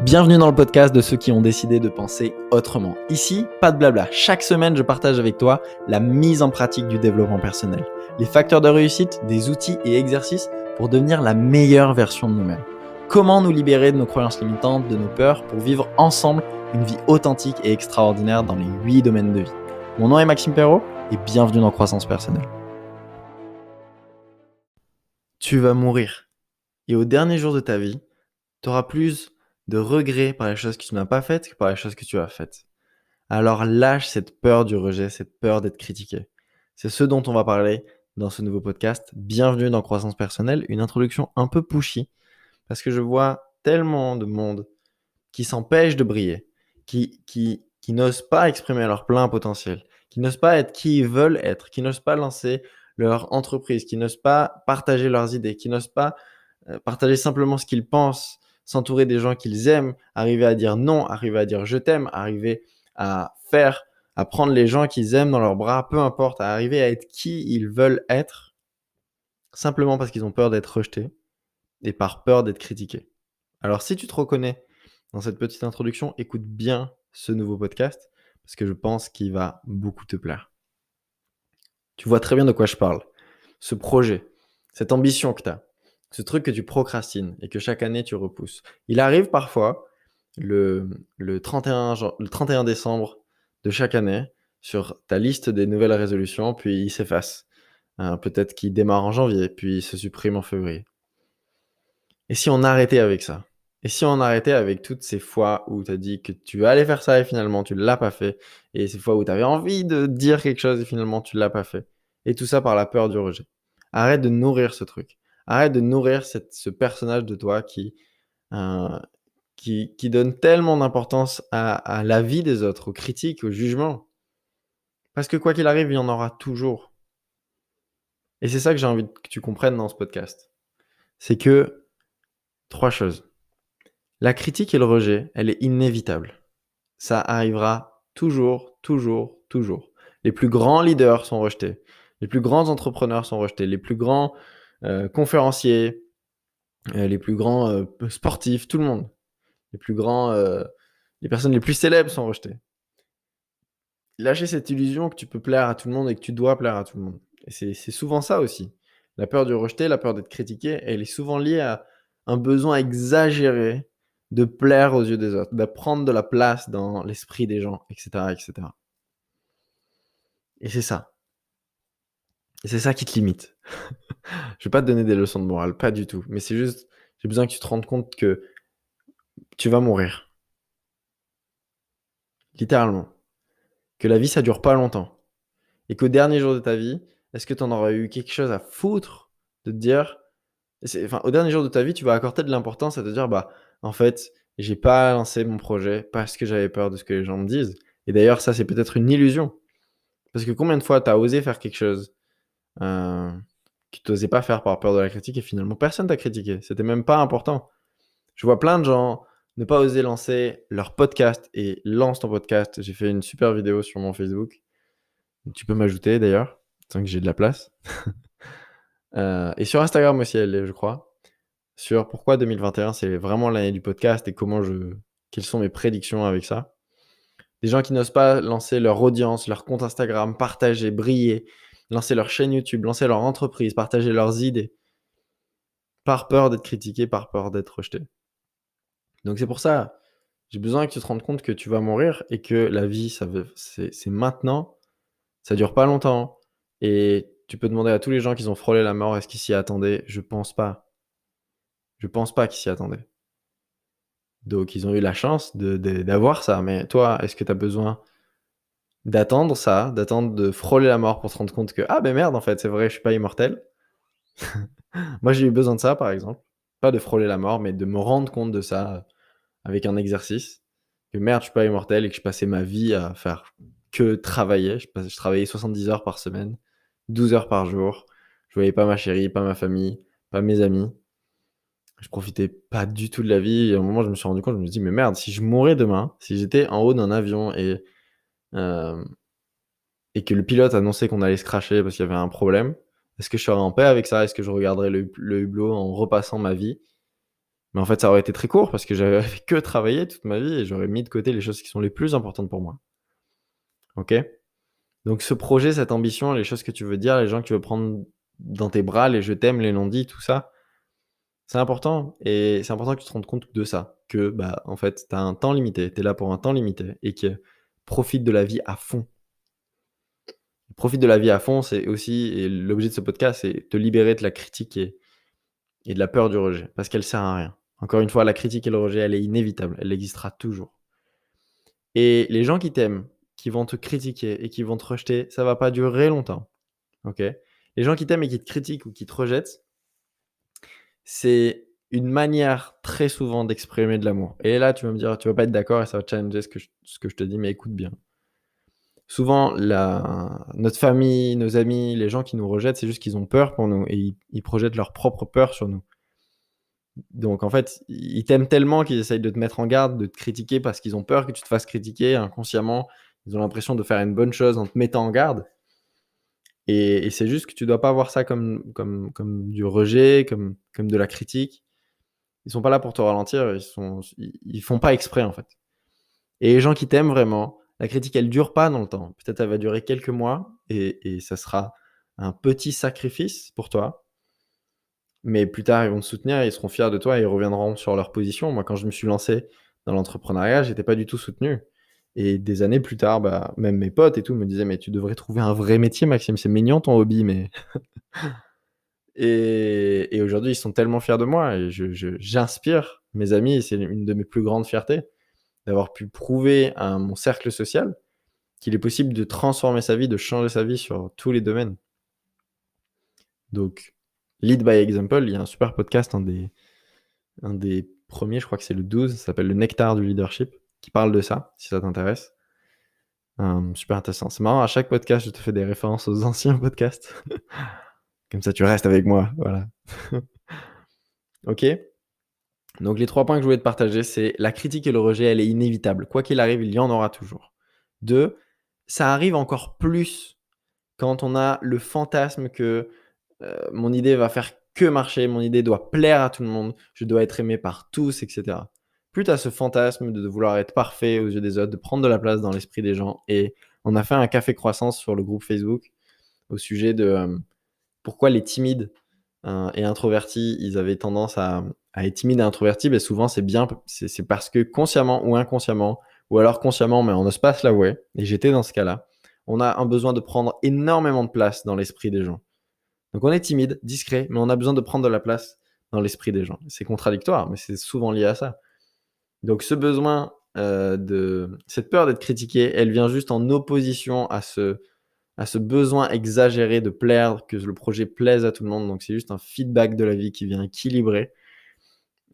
Bienvenue dans le podcast de ceux qui ont décidé de penser autrement. Ici, pas de blabla. Chaque semaine, je partage avec toi la mise en pratique du développement personnel, les facteurs de réussite, des outils et exercices pour devenir la meilleure version de nous-mêmes. Comment nous libérer de nos croyances limitantes, de nos peurs, pour vivre ensemble une vie authentique et extraordinaire dans les 8 domaines de vie. Mon nom est Maxime Perrault et bienvenue dans Croissance Personnelle. Tu vas mourir. Et au dernier jour de ta vie, tu auras plus de regrets par les choses que tu n'as pas faites que par les choses que tu as faites. Alors lâche cette peur du rejet, cette peur d'être critiqué. C'est ce dont on va parler dans ce nouveau podcast. Bienvenue dans Croissance Personnelle, une introduction un peu pushy, parce que je vois tellement de monde qui s'empêche de briller, qui n'osent pas exprimer leur plein potentiel, qui n'osent pas être qui ils veulent être, qui n'osent pas lancer leur entreprise, qui n'osent pas partager leurs idées, qui n'osent pas partager simplement ce qu'ils pensent, s'entourer des gens qu'ils aiment, arriver à dire non, arriver à dire je t'aime, arriver à faire, à prendre les gens qu'ils aiment dans leurs bras, peu importe, à arriver à être qui ils veulent être, simplement parce qu'ils ont peur d'être rejetés et par peur d'être critiqués. Alors si tu te reconnais dans cette petite introduction, écoute bien ce nouveau podcast parce que je pense qu'il va beaucoup te plaire. Tu vois très bien de quoi je parle. Ce projet, cette ambition que tu as, ce truc que tu procrastines et que chaque année tu repousses. Il arrive parfois le 31 décembre de chaque année sur ta liste des nouvelles résolutions, puis il s'efface. Peut-être qu'il démarre en janvier, puis il se supprime en février. Et si on arrêtait avec ça? Et si on arrêtait avec toutes ces fois où tu as dit que tu allais faire ça et finalement tu ne l'as pas fait, et ces fois où tu avais envie de dire quelque chose et finalement tu ne l'as pas fait, et tout ça par la peur du rejet. Arrête de nourrir ce truc. Arrête de nourrir ce personnage de toi euh, qui donne tellement d'importance à la vie des autres, aux critiques, aux jugements. Parce que quoi qu'il arrive, il y en aura toujours. Et c'est ça que j'ai envie que tu comprennes dans ce podcast. C'est que 3 choses. La critique et le rejet, elle est inévitable. Ça arrivera toujours, toujours, toujours. Les plus grands leaders sont rejetés. Les plus grands entrepreneurs sont rejetés. Les plus grands conférenciers, les plus grands sportifs, tout le monde. Les personnes les plus célèbres sont rejetées. Lâcher cette illusion que tu peux plaire à tout le monde et que tu dois plaire à tout le monde. Et c'est souvent ça aussi. La peur du rejeté, la peur d'être critiqué, elle est souvent liée à un besoin exagéré de plaire aux yeux des autres, de prendre de la place dans l'esprit des gens, etc., etc. Et c'est ça. Et c'est ça qui te limite. Je vais pas te donner des leçons de morale, pas du tout. Mais c'est juste, j'ai besoin que tu te rendes compte que tu vas mourir. Littéralement. Que la vie, ça dure pas longtemps. Et qu'au dernier jour de ta vie, est-ce que tu en auras eu quelque chose à foutre de te dire, au dernier jour de ta vie, tu vas accorder de l'importance à te dire, bah, en fait, j'ai pas lancé mon projet parce que j'avais peur de ce que les gens me disent. Et d'ailleurs, ça, c'est peut-être une illusion. Parce que combien de fois tu as osé faire quelque chose euh, que tu n'osais pas faire par peur de la critique et finalement personne t'a critiqué. C'était même pas important. Je vois plein de gens ne pas oser lancer leur podcast et lance ton podcast. J'ai fait une super vidéo sur mon Facebook. Tu peux m'ajouter d'ailleurs, tant que j'ai de la place. Et sur Instagram aussi, elle est, je crois. Sur pourquoi 2021, c'est vraiment l'année du podcast et quelles sont mes prédictions avec ça. Des gens qui n'osent pas lancer leur audience, leur compte Instagram, partager, briller, lancer leur chaîne YouTube, lancer leur entreprise, partager leurs idées, par peur d'être critiqué, par peur d'être rejeté. Donc c'est pour ça, j'ai besoin que tu te rendes compte que tu vas mourir et que la vie, c'est maintenant, ça dure pas longtemps. Et tu peux demander à tous les gens qui ont frôlé la mort, est-ce qu'ils s'y attendaient? Je pense pas. Je pense pas qu'ils s'y attendaient. Donc ils ont eu la chance d'avoir ça. Mais toi, est-ce que tu as besoin d'attendre ça, d'attendre de frôler la mort pour te rendre compte que ah ben merde, en fait, c'est vrai, je suis pas immortel. Moi, j'ai eu besoin de ça, par exemple. Pas de frôler la mort, mais de me rendre compte de ça avec un exercice. Que merde, je suis pas immortel et que je passais ma vie à faire que travailler. Je travaillais 70 heures par semaine, 12 heures par jour. Je voyais pas ma chérie, pas ma famille, pas mes amis. Je profitais pas du tout de la vie. Et à un moment, je me suis rendu compte, je me suis dit, mais merde, si je mourais demain, si j'étais en haut d'un avion euh, et que le pilote annonçait qu'on allait se crasher parce qu'il y avait un problème, est-ce que je serais en paix avec ça? Est-ce que je regarderais le hublot en repassant ma vie? Mais en fait, ça aurait été très court parce que j'avais fait que travailler toute ma vie et j'aurais mis de côté les choses qui sont les plus importantes pour moi. OK? Donc ce projet, cette ambition, les choses que tu veux dire, les gens que tu veux prendre dans tes bras, les «je t'aime», les non-dits, tout ça, c'est important et c'est important que tu te rendes compte de ça, que, bah, en fait, tu as un temps limité, tu es là pour un temps limité et que profite de la vie à fond. Profite de la vie à fond, c'est aussi et l'objet de ce podcast, c'est te libérer de la critique et de la peur du rejet parce qu'elle sert à rien. Encore une fois, la critique et le rejet, elle est inévitable, elle existera toujours et les gens qui t'aiment, qui vont te critiquer et qui vont te rejeter, ça va pas durer longtemps, OK? Les gens qui t'aiment et qui te critiquent ou qui te rejettent, c'est une manière très souvent d'exprimer de l'amour et là, tu vas me dire: «Tu vas pas être d'accord» et ça va challenger ce que je te dis, mais écoute bien. Souvent, notre famille, nos amis, les gens qui nous rejettent, c'est juste qu'ils ont peur pour nous et ils projettent leur propre peur sur nous. Donc en fait, ils t'aiment tellement qu'ils essayent de te mettre en garde, de te critiquer parce qu'ils ont peur que tu te fasses critiquer inconsciemment. Ils ont l'impression de faire une bonne chose en te mettant en garde et c'est juste que tu dois pas voir ça comme du rejet, comme de la critique. Ils sont pas là pour te ralentir, ils font pas exprès, en fait. Et les gens qui t'aiment vraiment, la critique, elle dure pas dans le temps. Peut-être elle va durer quelques mois et ça sera un petit sacrifice pour toi, mais plus tard, ils vont te soutenir, ils seront fiers de toi et ils reviendront sur leur position. Moi, quand je me suis lancé dans l'entrepreneuriat, j'étais pas du tout soutenu et des années plus tard, bah, même mes potes et tout me disaient: «Mais tu devrais trouver un vrai métier Maxime, c'est mignon ton hobby mais» et aujourd'hui, ils sont tellement fiers de moi et j'inspire mes amis et c'est une de mes plus grandes fiertés d'avoir pu prouver à mon cercle social qu'il est possible de transformer sa vie, de changer sa vie sur tous les domaines. Donc, lead by example, il y a un super podcast, un des premiers, je crois que c'est le 12, ça s'appelle Le Nectar du leadership, qui parle de ça, si ça t'intéresse. Super intéressant. C'est marrant, à chaque podcast, je te fais des références aux anciens podcasts. Comme ça, tu restes avec moi, voilà. OK? Donc les 3 points que je voulais te partager, c'est la critique et le rejet, elle est inévitable. Quoi qu'il arrive, il y en aura toujours. 2, ça arrive encore plus quand on a le fantasme que, mon idée va faire que marcher, mon idée doit plaire à tout le monde, je dois être aimé par tous et cetera. Plus tu as ce fantasme de vouloir être parfait aux yeux des autres, de prendre de la place dans l'esprit des gens et on a fait un café croissance sur le groupe Facebook au sujet de, pourquoi les timides, et introvertis, ils avaient tendance à être timides et introvertis. Beh, souvent c'est parce que consciemment ou inconsciemment ou alors consciemment, mais on n'ose pas se l'avouer et j'étais dans ce cas-là, on a un besoin de prendre énormément de place dans l'esprit des gens. Donc on est timide, discret, mais on a besoin de prendre de la place dans l'esprit des gens. C'est contradictoire, mais c'est souvent lié à ça. Donc ce besoin, de cette peur d'être critiqué, elle vient juste en opposition à ce besoin exagéré de plaire, que le projet plaise à tout le monde. Donc c'est juste un feedback de la vie qui vient équilibrer,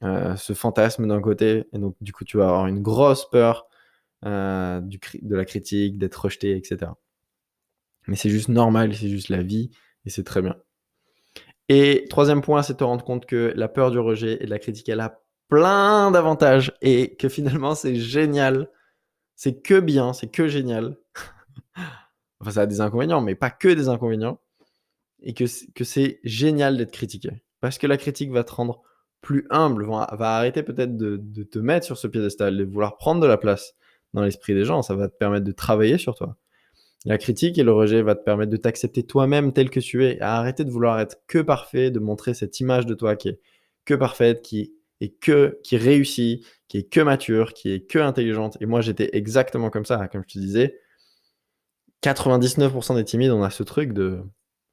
ce fantasme d'un côté et donc du coup tu vas avoir une grosse peur, de la critique, d'être rejeté et cetera. Mais c'est juste normal, c'est juste la vie et c'est très bien. Et troisième point, c'est de te rendre compte que la peur du rejet et de la critique, elle a plein d'avantages et que finalement c'est génial. C'est que bien, c'est que génial. Enfin, ça a des inconvénients, mais pas que des inconvénients et que c'est génial d'être critiqué. Parce que la critique va te rendre plus humble, va arrêter peut-être de te mettre sur ce piédestal, de vouloir prendre de la place dans l'esprit des gens. Ça va te permettre de travailler sur toi. La critique et le rejet va te permettre de t'accepter toi-même tel que tu es, à arrêter de vouloir être que parfait, de montrer cette image de toi qui est que parfaite, qui réussit, qui est que mature, qui est que intelligente. Et moi, j'étais exactement comme ça. Comme je te disais, 99% des timides, on a ce truc de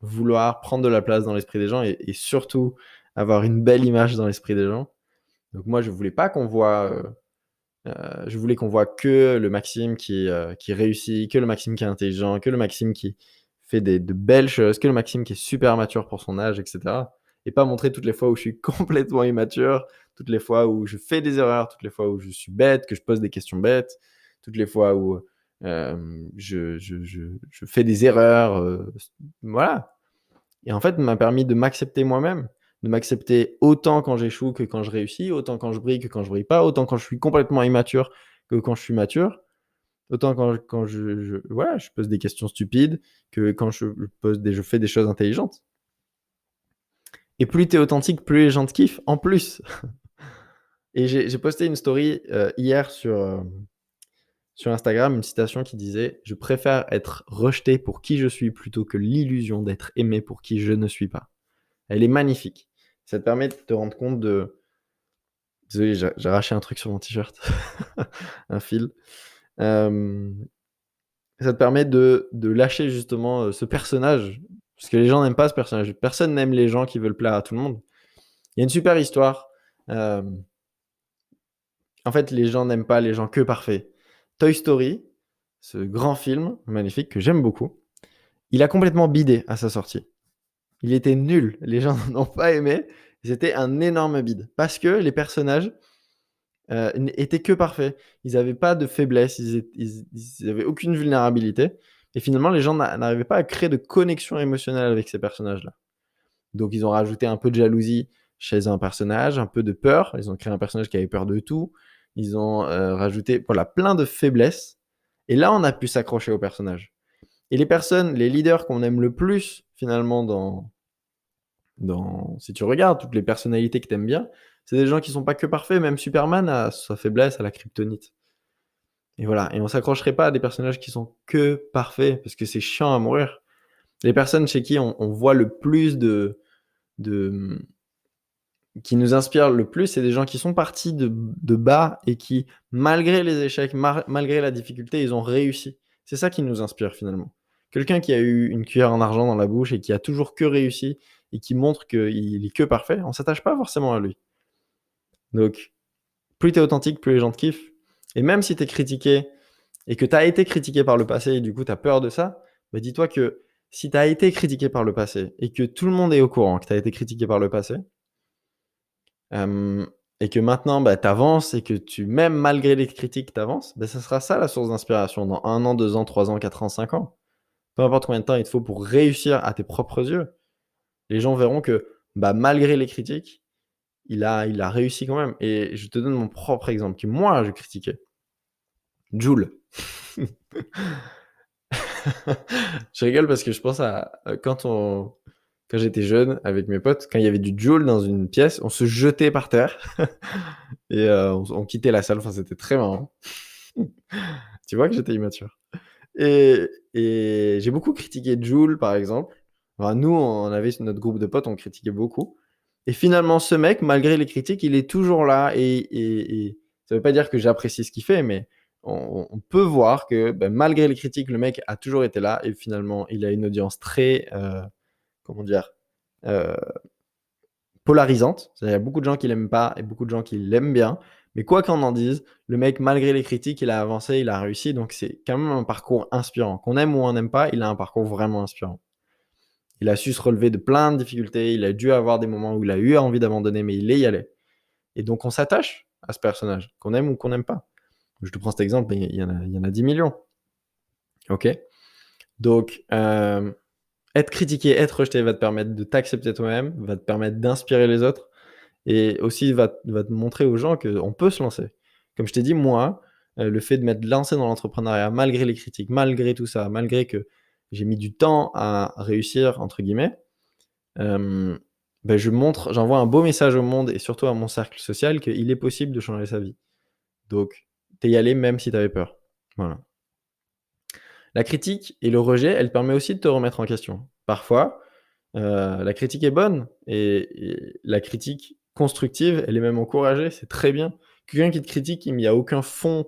vouloir prendre de la place dans l'esprit des gens et surtout avoir une belle image dans l'esprit des gens. Donc moi, je voulais pas qu'on voit, je voulais qu'on voit que le Maxime qui réussit, que le Maxime qui est intelligent, que le Maxime qui fait de belles choses, que le Maxime qui est super mature pour son âge et cetera et pas montrer toutes les fois où je suis complètement immature, toutes les fois où je fais des erreurs, toutes les fois où je suis bête, que je pose des questions bêtes, toutes les fois où, je fais des erreurs, voilà et en fait, m'a permis de m'accepter moi-même, de m'accepter autant quand j'échoue que quand je réussis, autant quand je brille que quand je brille pas, autant quand je suis complètement immature que quand je suis mature, autant quand voilà, je pose des questions stupides que quand je fais des choses intelligentes et plus tu es authentique, plus les gens te kiffent en plus. Et j'ai posté une story, hier sur Instagram, une citation qui disait: «Je préfère être rejeté pour qui je suis plutôt que l'illusion d'être aimé pour qui je ne suis pas». Elle est magnifique. Ça te permet de te rendre compte de désolé, j'ai arraché un truc sur mon t-shirt, un fil. Hem, Ça te permet de lâcher justement, ce personnage, parce que les gens n'aiment pas ce personnage. Personne n'aime les gens qui veulent plaire à tout le monde. Il y a une super histoire, hem, en fait, les gens n'aiment pas les gens que parfaits. Toy Story, ce grand film magnifique que j'aime beaucoup, il a complètement bidé à sa sortie. Il était nul, les gens n'ont pas aimé, c'était un énorme bide parce que les personnages, étaient que parfaits. Ils avaient pas de faiblesse, ils avaient aucune vulnérabilité et finalement les gens n'arrivaient pas à créer de connexion émotionnelle avec ces personnages-là. Donc ils ont rajouté un peu de jalousie chez un personnage, un peu de peur, ils ont créé un personnage qui avait peur de tout, ils ont, rajouté voilà plein de faiblesses et là on a pu s'accrocher au personnage. Et les personnes, les leaders qu'on aime le plus finalement si tu regardes toutes les personnalités que tu aimes bien, c'est des gens qui sont pas que parfaits, même Superman a sa faiblesse, a la kryptonite. Et voilà, et on s'accrocherait pas à des personnages qui sont que parfaits, parce que c'est chiant à mourir. Les personnes chez qui on voit le plus de, qui nous inspirent le plus, c'est des gens qui sont partis de bas et qui, malgré les échecs, malgré la difficulté, ils ont réussi. C'est ça qui nous inspire finalement. Quelqu'un qui a eu une cuillère en argent dans la bouche et qui a toujours que réussi et qui montre qu'il est que parfait, on s'attache pas forcément à lui. Donc, plus tu es authentique, plus les gens te kiffent. Et même si tu es critiqué et que tu as été critiqué par le passé et du coup tu as peur de ça, bah dis-toi que si tu as été critiqué par le passé et que tout le monde est au courant que tu as été critiqué par le passé, hem et que maintenant, bah, tu avances et que même malgré les critiques, tu avances, bah, ça sera ça la source d'inspiration dans 1 an, 2 ans, 3 ans, 4 ans, 5 ans. Peu importe combien de temps il te faut pour réussir à tes propres yeux. Les gens verront que, bah, malgré les critiques, il a réussi quand même et je te donne mon propre exemple que moi je critiquais. Jul. Je rigole parce que je pense à, quand j'étais jeune avec mes potes, quand il y avait du Joule dans une pièce, on se jetait par terre et on quittait la salle, enfin c'était très marrant. Tu vois que j'étais immature et j'ai beaucoup critiqué Jul, par exemple. Enfin, nous, on avait notre groupe de potes, on critiquait beaucoup et finalement ce mec, malgré les critiques, il est toujours là et ça veut pas dire que j'apprécie ce qu'il fait, mais on peut voir que, bah, malgré les critiques, le mec a toujours été là et finalement, il a une audience très, comment dire? Heu, polarisante. C'est-à-dire, il y a beaucoup de gens qui l'aiment pas et beaucoup de gens qui l'aiment bien. Mais quoi qu'on en dise, le mec, malgré les critiques, il a avancé, il a réussi. Donc c'est quand même un parcours inspirant. Qu'on aime ou on n'aime pas, il a un parcours vraiment inspirant. Il a su se relever de plein de difficultés. Il a dû avoir des moments où il a eu envie d'abandonner, mais il est y allé. Et donc on s'attache à ce personnage, qu'on aime ou qu'on n'aime pas. Je te prends cet exemple, mais il y en a 10 millions. OK? Donc, être critiqué, être rejeté va te permettre de t'accepter toi-même, va te permettre d'inspirer les autres et aussi va te montrer aux gens qu'on peut se lancer. Comme je t'ai dit, moi, le fait de m'être lancé dans l'entrepreneuriat malgré les critiques, malgré tout ça, malgré que j'ai mis du temps à «réussir» entre guillemets, hem, bah, j'envoie un beau message au monde et surtout à mon cercle social qu'il est possible de changer sa vie. Donc, tu y allé même si tu avais peur. Voilà. La critique et le rejet, elle permet aussi de te remettre en question. Parfois, la critique est bonne et la critique constructive, elle est même encouragée, c'est très bien. Quelqu'un qui te critique, mais il y a aucun fond,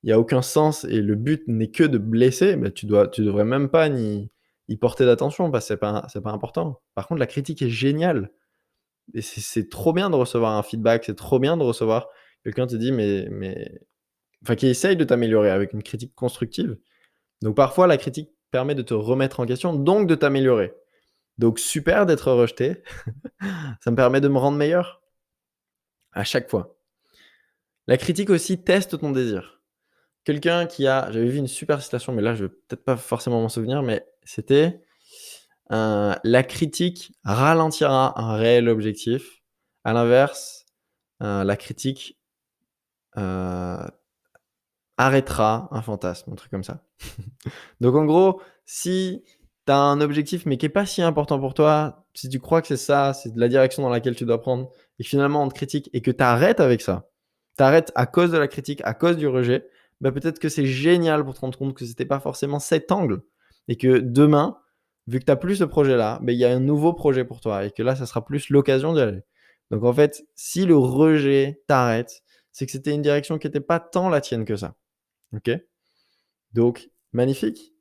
il y a aucun sens et le but n'est que de blesser, bah, tu devrais même pas ni y porter d'attention parce que c'est pas important. Par contre, la critique est géniale et c'est trop bien de recevoir un feedback, c'est trop bien de recevoir quelqu'un te dit: «Mais» enfin qui essaye de t'améliorer avec une critique constructive. Donc parfois, la critique permet de te remettre en question, donc de t'améliorer. Donc super d'être rejeté, ça me permet de me rendre meilleur, à chaque fois. La critique aussi teste ton désir. J'avais vu une super citation, mais là, je vais peut-être pas forcément m'en souvenir, mais c'était, «La critique ralentira un réel objectif. À l'inverse, la critique, heu, arrêtera un fantasme», un truc comme ça. Donc en gros, si tu as un objectif, mais qui est pas si important pour toi, si tu crois que c'est ça, c'est de la direction dans laquelle tu dois prendre et que finalement on te critique et que tu arrêtes avec ça, T'arrêtes à cause de la critique, à cause du rejet, bah, peut-être que c'est génial pour te rendre compte que c'était pas forcément cet angle et que demain, vu que tu as plus ce projet-là, il y a un nouveau projet pour toi et que là, ça sera plus l'occasion d'y aller. Donc en fait, si le rejet t'arrête, c'est que c'était une direction qui était pas tant la tienne que ça. OK? Donc magnifique.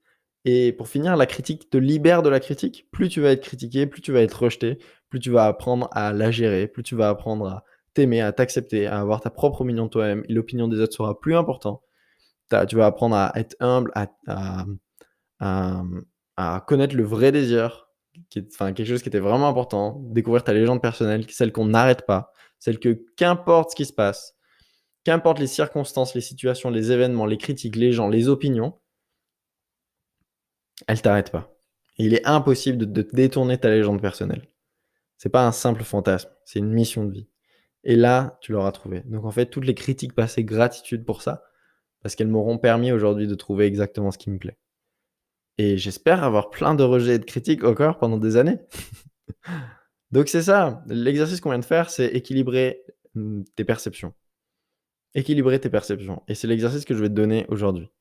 Et pour finir, la critique te libère de la critique. Plus tu vas être critiqué, plus tu vas être rejeté, plus tu vas apprendre à la gérer, plus tu vas apprendre à t'aimer, à t'accepter, à avoir ta propre opinion de toi-même et l'opinion des autres sera plus importante. Tu vas apprendre à être humble, à, à connaître le vrai désir, enfin quelque chose qui était vraiment important, découvrir ta légende personnelle, celle qu'on n'arrête pas, celle que qu'importe ce qui se passe, qu'importe les circonstances, les situations, les événements, les critiques, les gens, les opinions, elle t'arrête pas. Et il est impossible de détourner ta légende personnelle. C'est pas un simple fantasme, c'est une mission de vie. Et là, tu l'auras trouvé. Donc en fait, toutes les critiques passées, gratitude pour ça, parce qu'elles m'auront permis aujourd'hui de trouver exactement ce qui me plaît. Et j'espère avoir plein de rejets et de critiques encore pendant des années. Donc c'est ça, l'exercice qu'on vient de faire, c'est équilibrer tes perceptions. Équilibrer tes perceptions. Et c'est l'exercice que je vais te donner aujourd'hui.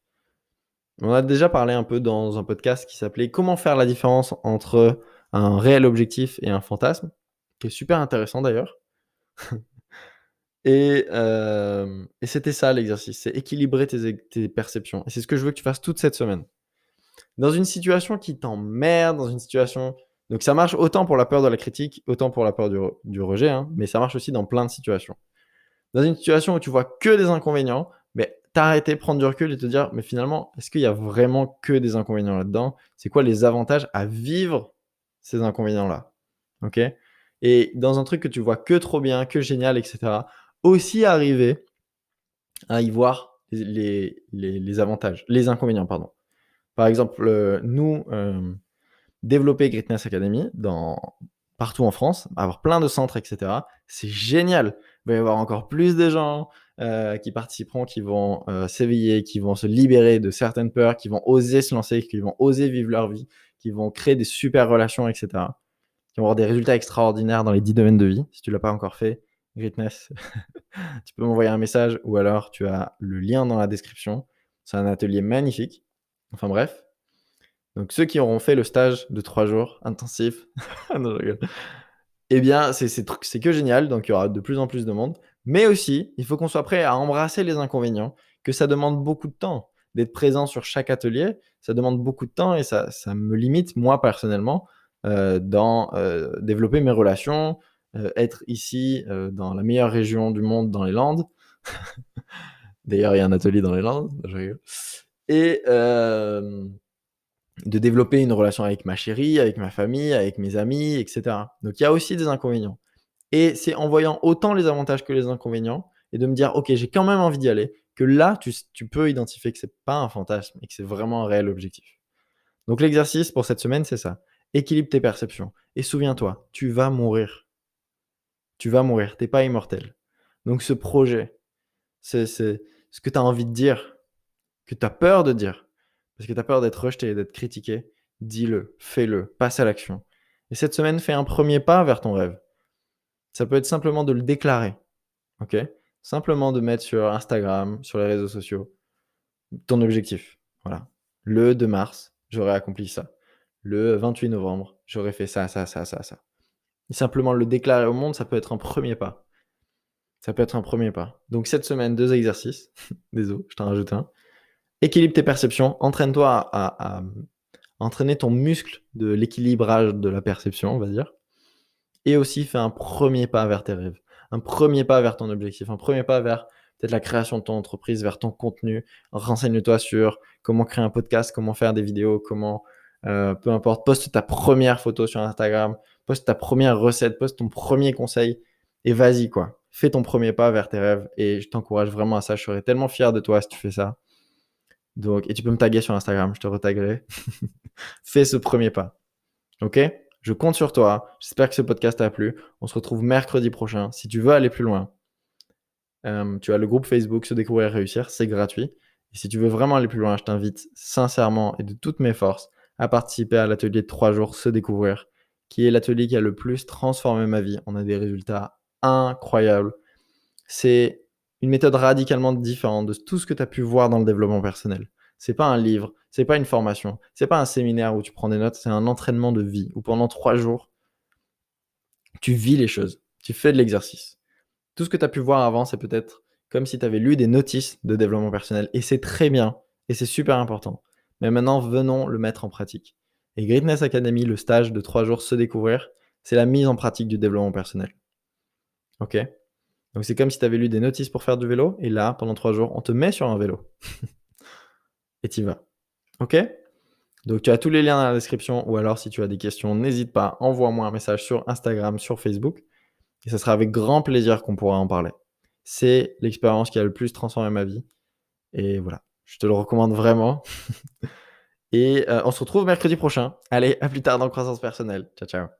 On a déjà parlé un peu dans un podcast qui s'appelait Comment faire la différence entre un réel objectif et un fantasme, qui est super intéressant d'ailleurs. Et c'était ça l'exercice, c'est équilibrer tes perceptions. Et c'est ce que je veux que tu fasses toute cette semaine. Dans une situation qui t'emmerde, dans une situation... Donc ça marche autant pour la peur de la critique, autant pour la peur du rejet, hein, mais ça marche aussi dans plein de situations. Dans une situation où tu vois que des inconvénients, mais t'arrêter, prendre du recul et te dire, mais finalement, est-ce qu'il y a vraiment que des inconvénients là-dedans? C'est quoi les avantages à vivre ces inconvénients-là? Ok? Et dans un truc que tu vois que trop bien, que génial, etc., aussi arriver à y voir les avantages, les inconvénients, pardon. Par exemple, nous, développer Greatness Academy partout en France, avoir plein de centres, etc. C'est génial. Il va y avoir encore plus de gens qui participeront, qui vont s'éveiller, qui vont se libérer de certaines peurs, qui vont oser se lancer, qui vont oser vivre leur vie, qui vont créer des super relations, etc. Qui vont avoir des résultats extraordinaires dans les 10 domaines de vie. Si tu ne l'as pas encore fait, Greatness, tu peux m'envoyer un message ou alors tu as le lien dans la description. C'est un atelier magnifique. Enfin bref. Donc ceux qui auront fait le stage de 3 jours intensif, non, je rigole. Eh bien, c'est que génial, donc il y aura de plus en plus de monde. Mais aussi, il faut qu'on soit prêt à embrasser les inconvénients, que ça demande beaucoup de temps. D'être présent sur chaque atelier, ça demande beaucoup de temps et ça me limite, moi personnellement, dans développer mes relations, être ici dans la meilleure région du monde, dans les Landes. D'ailleurs, il y a un atelier dans les Landes, je rigole. Et de développer une relation avec ma chérie, avec ma famille, avec mes amis, etc. Donc il y a aussi des inconvénients. Et c'est en voyant autant les avantages que les inconvénients et de me dire, ok, j'ai quand même envie d'y aller, que là, tu peux identifier que c'est pas un fantasme et que c'est vraiment un réel objectif. Donc l'exercice pour cette semaine, c'est ça. Équilibre tes perceptions. Et souviens-toi, tu vas mourir. Tu vas mourir, t'es pas immortel. Donc ce projet, c'est ce que tu as envie de dire, que tu as peur de dire, parce que tu as peur d'être rejeté, d'être critiqué, dis-le, fais-le, passe à l'action. Et cette semaine, fais un premier pas vers ton rêve. Ça peut être simplement de le déclarer, ok? Simplement de mettre sur Instagram, sur les réseaux sociaux, ton objectif. Voilà. Le 2 mars, j'aurais accompli ça. Le 28 novembre, j'aurais fait ça, ça, ça, ça, ça. Et simplement le déclarer au monde, ça peut être un premier pas. Ça peut être un premier pas. Donc cette semaine, 2 exercices. Désolé, je t'en rajoute un. Équilibre tes perceptions. Entraîne-toi à entraîner ton muscle de l'équilibrage de la perception, on va dire. Et aussi, fais un premier pas vers tes rêves. Un premier pas vers ton objectif. Un premier pas vers peut-être la création de ton entreprise, vers ton contenu. Renseigne-toi sur comment créer un podcast, comment faire des vidéos, comment, peu importe, poste ta première photo sur Instagram, poste ta première recette, poste ton premier conseil et vas-y quoi. Fais ton premier pas vers tes rêves et je t'encourage vraiment à ça. Je serais tellement fier de toi si tu fais ça. Donc, et tu peux me taguer sur Instagram, je te retaguerai. Fais ce premier pas. Ok? Je compte sur toi. J'espère que ce podcast t'a plu. On se retrouve mercredi prochain. Si tu veux aller plus loin, tu as le groupe Facebook Se Découvrir et Réussir. C'est gratuit. Et si tu veux vraiment aller plus loin, je t'invite sincèrement et de toutes mes forces à participer à l'atelier de 3 jours Se Découvrir, qui est l'atelier qui a le plus transformé ma vie. On a des résultats incroyables. C'est une méthode radicalement différente de tout ce que tu as pu voir dans le développement personnel. C'est pas un livre, c'est pas une formation, c'est pas un séminaire où tu prends des notes, c'est un entraînement de vie où pendant 3 jours, tu vis les choses, tu fais de l'exercice. Tout ce que tu as pu voir avant, c'est peut-être comme si tu avais lu des notices de développement personnel et c'est très bien et c'est super important. Mais maintenant, venons le mettre en pratique. Et Greatness Academy, le stage de 3 jours se découvrir, c'est la mise en pratique du développement personnel. OK? Donc c'est comme si tu avais lu des notices pour faire du vélo et là, pendant 3 jours, on te met sur un vélo et tu y vas. OK? Donc tu as tous les liens dans la description ou alors si tu as des questions, n'hésite pas, envoie-moi un message sur Instagram, sur Facebook et ce sera avec grand plaisir qu'on pourra en parler. C'est l'expérience qui a le plus transformé ma vie et voilà, je te le recommande vraiment et on se retrouve mercredi prochain. Allez, à plus tard dans Croissance Personnelle. Ciao, ciao.